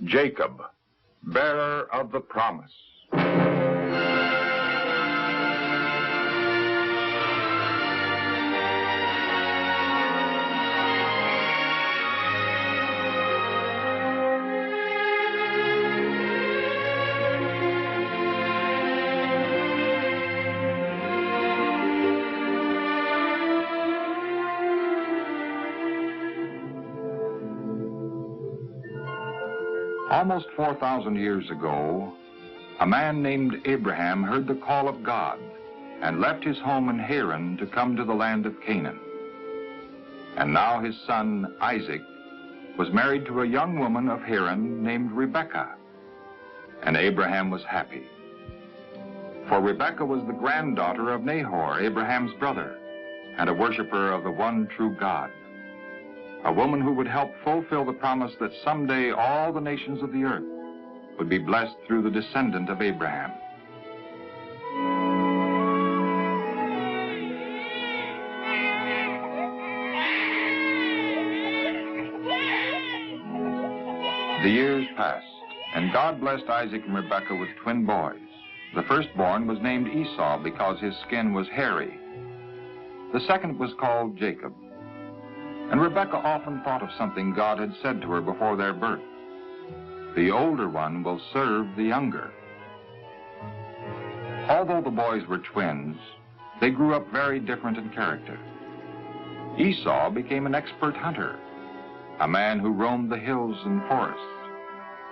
Jacob, bearer of the promise. Almost 4,000 years ago, a man named Abraham heard the call of God and left his home in Haran to come to the land of Canaan. And now his son, Isaac, was married to a young woman of Haran named Rebekah. And Abraham was happy. For Rebekah was the granddaughter of Nahor, Abraham's brother, and a worshiper of the one true God. A woman who would help fulfill the promise that someday all the nations of the earth would be blessed through the descendant of Abraham. The years passed, and God blessed Isaac and Rebekah with twin boys. The firstborn was named Esau because his skin was hairy. The second was called Jacob. And Rebekah often thought of something God had said to her before their birth. The older one will serve the younger. Although the boys were twins, they grew up very different in character. Esau became an expert hunter, a man who roamed the hills and forests,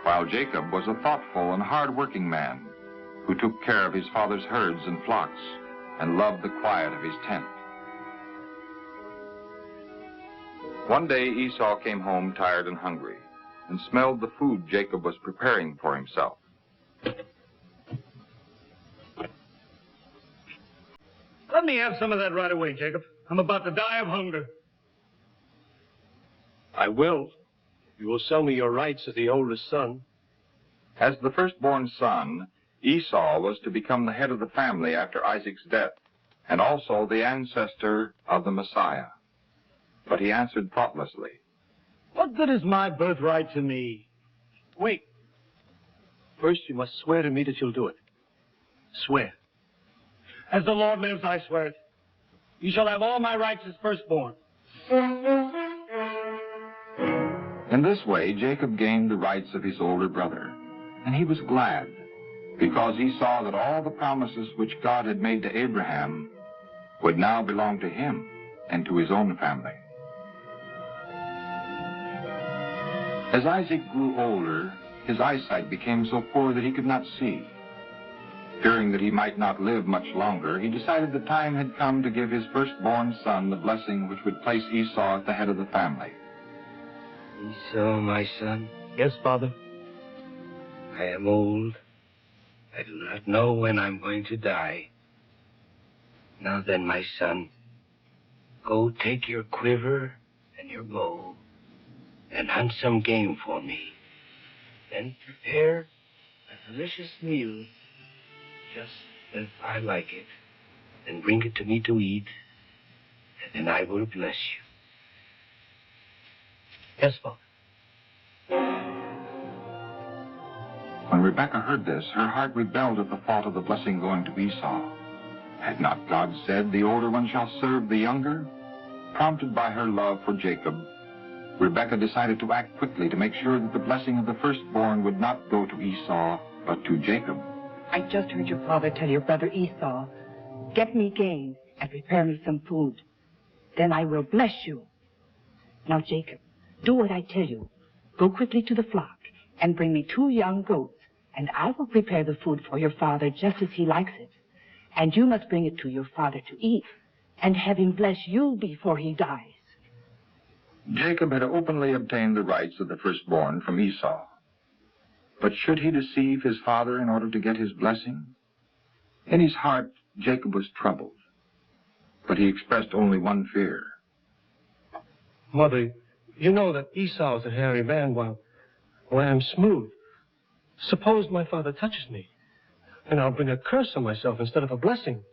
while Jacob was a thoughtful and hard-working man who took care of his father's herds and flocks and loved the quiet of his tent. One day Esau came home tired and hungry and smelled the food Jacob was preparing for himself. Let me have some of that right away, Jacob. I'm about to die of hunger. I will. You will sell me your rights as the oldest son. As the firstborn son, Esau was to become the head of the family after Isaac's death, and also the ancestor of the Messiah. But he answered thoughtlessly, What good is my birthright to me? Wait. First, you must swear to me that you'll do it. Swear. As the Lord lives, I swear it. You shall have all my rights as firstborn. In this way, Jacob gained the rights of his older brother, and he was glad, because he saw that all the promises which God had made to Abraham would now belong to him and to his own family. As Isaac grew older, his eyesight became so poor that he could not see. Fearing that he might not live much longer, he decided the time had come to give his firstborn son the blessing which would place Esau at the head of the family. Esau, my son? Yes, Father. I am old. I do not know when I'm going to die. Now then, my son, go take your quiver and your bow and hunt some game for me. Then prepare a delicious meal, just as I like it, and bring it to me to eat, and then I will bless you. Yes, Father. When Rebekah heard this, her heart rebelled at the thought of the blessing going to Esau. Had not God said, the older one shall serve the younger? Prompted by her love for Jacob, Rebekah decided to act quickly to make sure that the blessing of the firstborn would not go to Esau, but to Jacob. I just heard your father tell your brother Esau, get me game and prepare me some food. Then I will bless you. Now, Jacob, do what I tell you. Go quickly to the flock and bring me 2 young goats, and I will prepare the food for your father just as he likes it. And you must bring it to your father to eat, and have him bless you before he dies. Jacob had openly obtained the rights of the firstborn from Esau. But should he deceive his father in order to get his blessing? In his heart, Jacob was troubled, but he expressed only one fear. Mother, you know that Esau is a hairy man while I am smooth. Suppose my father touches me, and I'll bring a curse on myself instead of a blessing.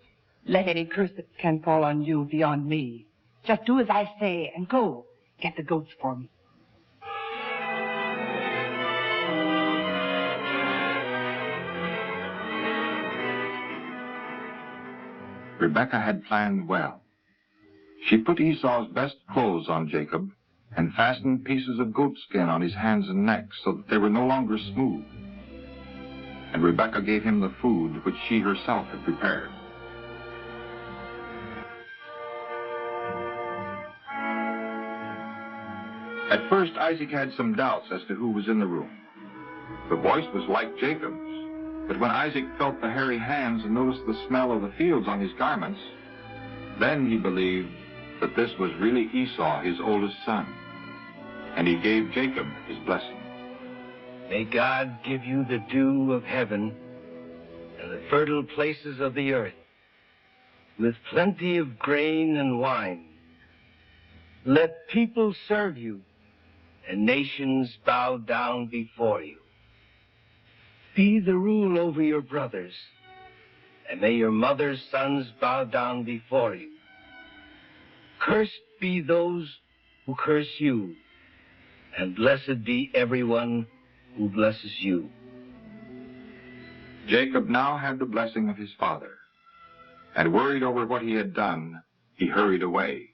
Let any curse that can fall on you be on me. Just do as I say and go. Get the goats for me. Rebekah had planned well. She put Esau's best clothes on Jacob and fastened pieces of goatskin on his hands and neck so that they were no longer smooth. And Rebekah gave him the food which she herself had prepared. At first, Isaac had some doubts as to who was in the room. The voice was like Jacob's, but when Isaac felt the hairy hands and noticed the smell of the fields on his garments, then he believed that this was really Esau, his oldest son, and he gave Jacob his blessing. May God give you the dew of heaven and the fertile places of the earth, with plenty of grain and wine. Let people serve you, and nations bow down before you. Be the rule over your brothers, and may your mother's sons bow down before you. Cursed be those who curse you, and blessed be everyone who blesses you. Jacob now had the blessing of his father, and worried over what he had done, he hurried away.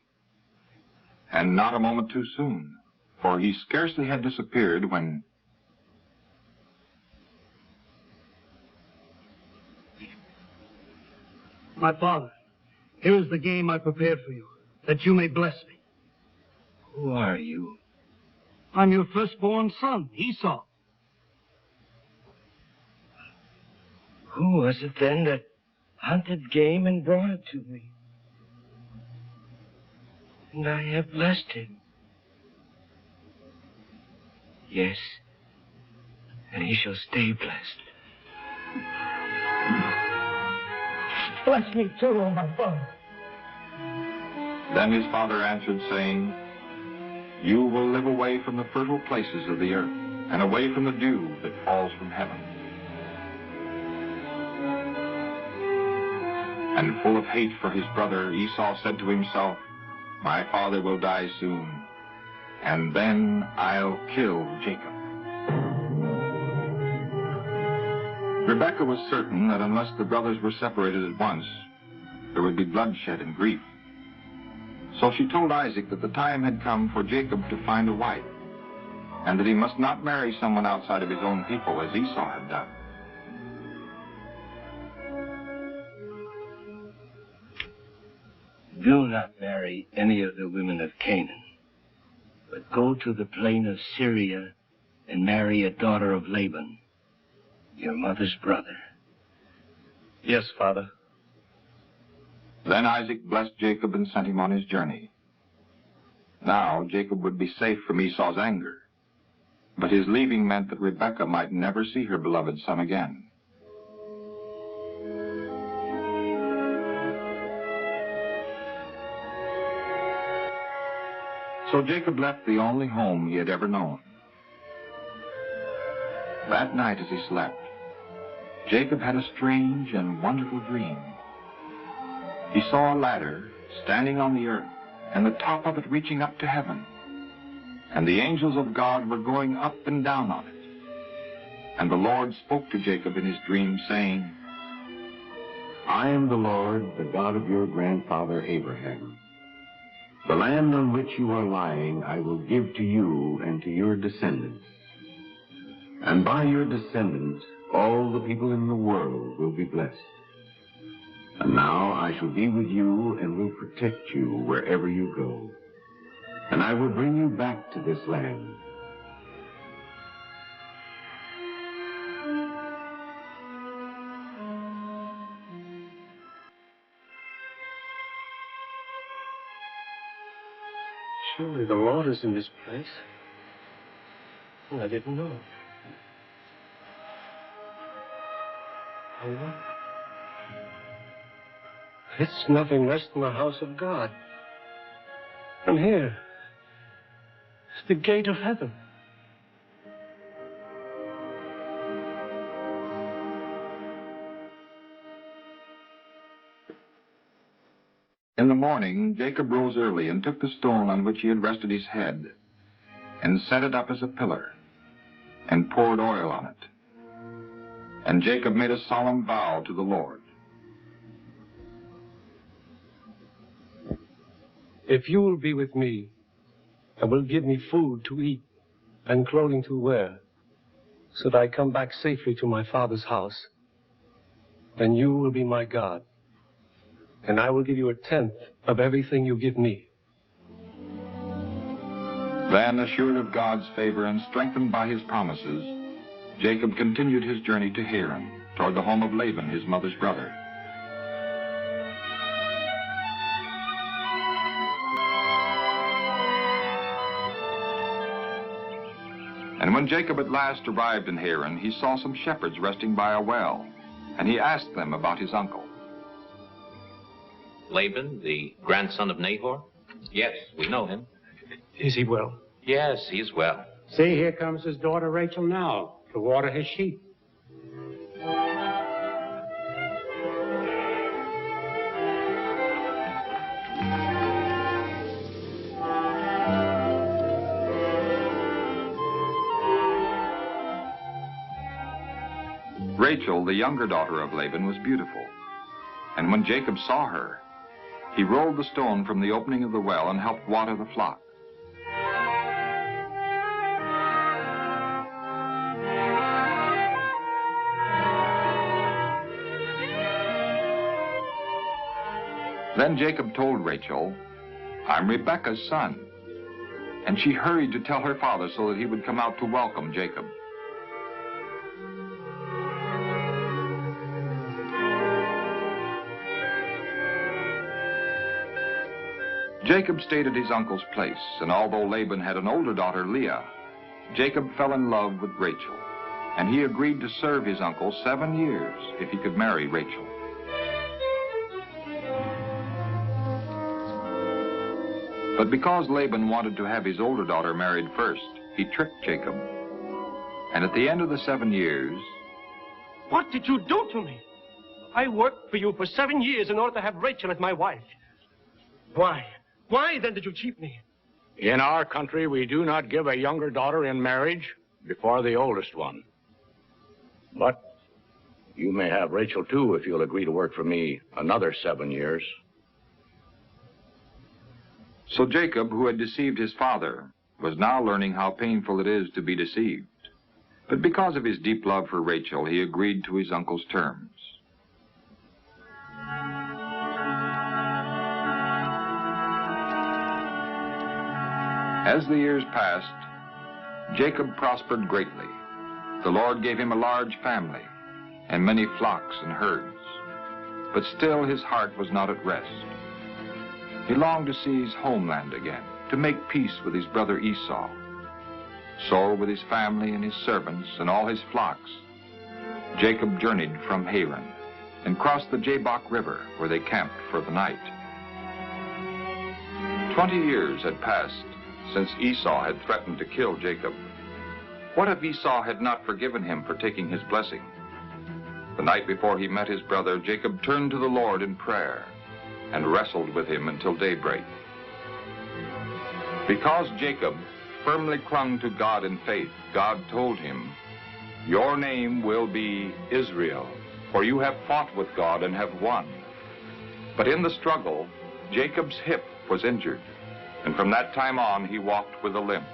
And not a moment too soon, for he scarcely had disappeared when My father, here is the game I prepared for you, that you may bless me. Who are you? I'm your firstborn son, Esau. Who was it then that hunted game and brought it to me? And I have blessed him. Yes, and he shall stay blessed. Bless me too, oh my father. Then his father answered, saying, You will live away from the fertile places of the earth, and away from the dew that falls from heaven. And full of hate for his brother, Esau said to himself, My father will die soon, and then I'll kill Jacob. Rebekah was certain that unless the brothers were separated at once, there would be bloodshed and grief. So she told Isaac that the time had come for Jacob to find a wife, and that he must not marry someone outside of his own people as Esau had done. Do not marry any of the women of Canaan, but go to the plain of Syria and marry a daughter of Laban, your mother's brother. Yes, Father. Then Isaac blessed Jacob and sent him on his journey. Now Jacob would be safe from Esau's anger, but his leaving meant that Rebekah might never see her beloved son again. So Jacob left the only home he had ever known. That night as he slept, Jacob had a strange and wonderful dream. He saw a ladder standing on the earth, and the top of it reaching up to heaven. And the angels of God were going up and down on it. And the Lord spoke to Jacob in his dream, saying, I am the Lord, the God of your grandfather Abraham. The land on which you are lying I will give to you and to your descendants. And by your descendants all the people in the world will be blessed. And now I shall be with you and will protect you wherever you go. And I will bring you back to this land. Surely the Lord is in this place. I didn't know. Oh, what? It's nothing less than the house of God. And here, it's the gate of heaven. In the morning, Jacob rose early and took the stone on which he had rested his head and set it up as a pillar and poured oil on it. And Jacob made a solemn vow to the Lord. if you will be with me and will give me food to eat and clothing to wear, so that I come back safely to my father's house, then you will be my God, and I will give you 1/10 of everything you give me. Then, assured of God's favor and strengthened by his promises, Jacob continued his journey to Haran, toward the home of Laban, his mother's brother. And when Jacob at last arrived in Haran, he saw some shepherds resting by a well, and he asked them about his uncle. Laban, the grandson of Nahor? Yes, we know him. Is he well? Yes, he's well. See, here comes his daughter Rachel now to water his sheep. Rachel, the younger daughter of Laban, was beautiful, and when Jacob saw her, he rolled the stone from the opening of the well and helped water the flock. Then Jacob told Rachel, "I'm Rebekah's son." And she hurried to tell her father so that he would come out to welcome Jacob. Jacob stayed at his uncle's place, and although Laban had an older daughter, Leah, Jacob fell in love with Rachel, and he agreed to serve his uncle 7 years if he could marry Rachel. But because Laban wanted to have his older daughter married first, he tricked Jacob. And at the end of the 7 years... What did you do to me? I worked for you for 7 years in order to have Rachel as my wife. Why? Why then did you cheat me? In our country, we do not give a younger daughter in marriage before the oldest one. But you may have Rachel, too, if you'll agree to work for me another 7 years. So Jacob, who had deceived his father, was now learning how painful it is to be deceived. But because of his deep love for Rachel, he agreed to his uncle's terms. As the years passed, Jacob prospered greatly. The Lord gave him a large family and many flocks and herds. But still his heart was not at rest. He longed to see his homeland again, to make peace with his brother Esau. So, with his family and his servants and all his flocks, Jacob journeyed from Haran and crossed the Jabbok River, where they camped for the night. 20 years had passed since Esau had threatened to kill Jacob. What if Esau had not forgiven him for taking his blessing? The night before he met his brother, Jacob turned to the Lord in prayer and wrestled with him until daybreak. Because Jacob firmly clung to God in faith, God told him, "Your name will be Israel, for you have fought with God and have won." But in the struggle, Jacob's hip was injured, and from that time on, he walked with a limp.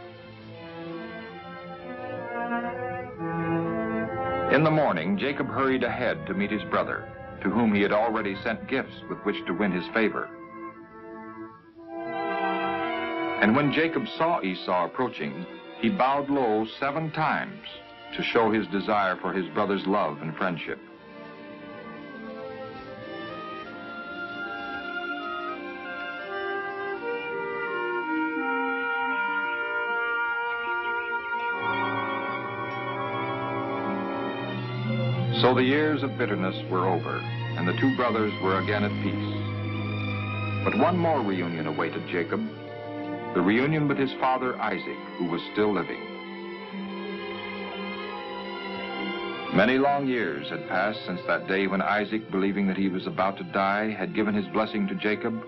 In the morning, Jacob hurried ahead to meet his brother, to whom he had already sent gifts with which to win his favor. And when Jacob saw Esau approaching, he bowed low 7 times to show his desire for his brother's love and friendship. So the years of bitterness were over, and the 2 brothers were again at peace. But one more reunion awaited Jacob, the reunion with his father Isaac, who was still living. Many long years had passed since that day when Isaac, believing that he was about to die, had given his blessing to Jacob.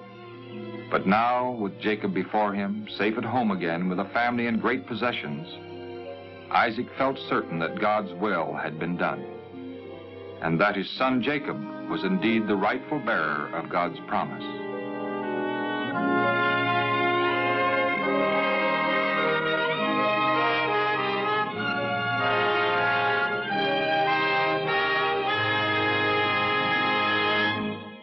But now, with Jacob before him, safe at home again, with a family and great possessions, Isaac felt certain that God's will had been done, and that his son Jacob was indeed the rightful bearer of God's promise.